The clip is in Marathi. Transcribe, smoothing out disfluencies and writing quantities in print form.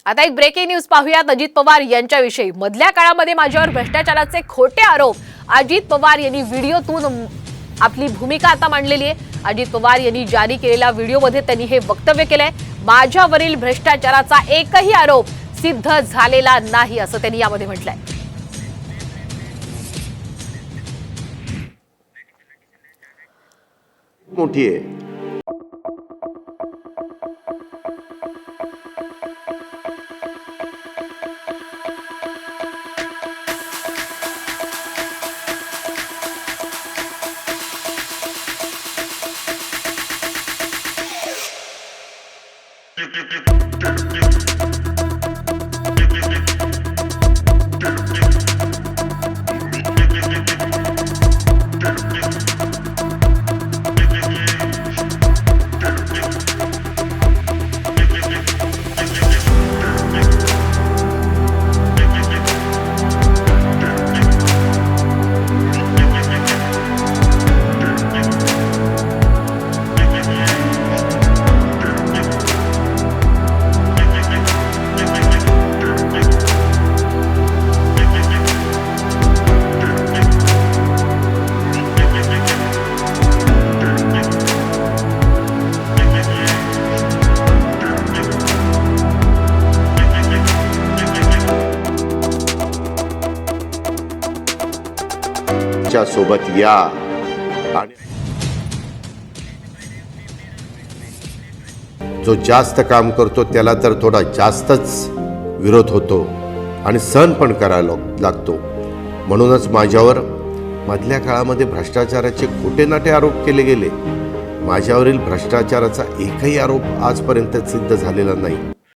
आता एक ब्रेकिंग न्यूज पाहूयात अजित पवार यांच्याविषयी। मधल्या काळामध्ये माझ्यावर भ्रष्टाचाराचे खोटे आरोप अजित पवार यांनी व्हिडिओतून आपली भूमिका आता मांडलेली आहे। अजित पवार यांनी जारी केलेल्या व्हिडिओमध्ये त्यांनी हे वक्तव्य केलंय। माझ्यावरील भ्रष्टाचाराचा एकही आरोप सिद्ध झालेला नाही असं त्यांनी यामध्ये म्हटलंय। मोठी आहे। सोबत या आणि जो जास्त काम करतो त्याला तर थोडा जास्तच विरोध होतो आणि सहन पण करायला लागतो। म्हणूनच माझ्यावर मधल्या काळामध्ये भ्रष्टाचाराचे खोटे नाटे आरोप केले गेले। माझ्यावरील भ्रष्टाचाराचा एकही आरोप आजपर्यंत सिद्ध झालेला नाही।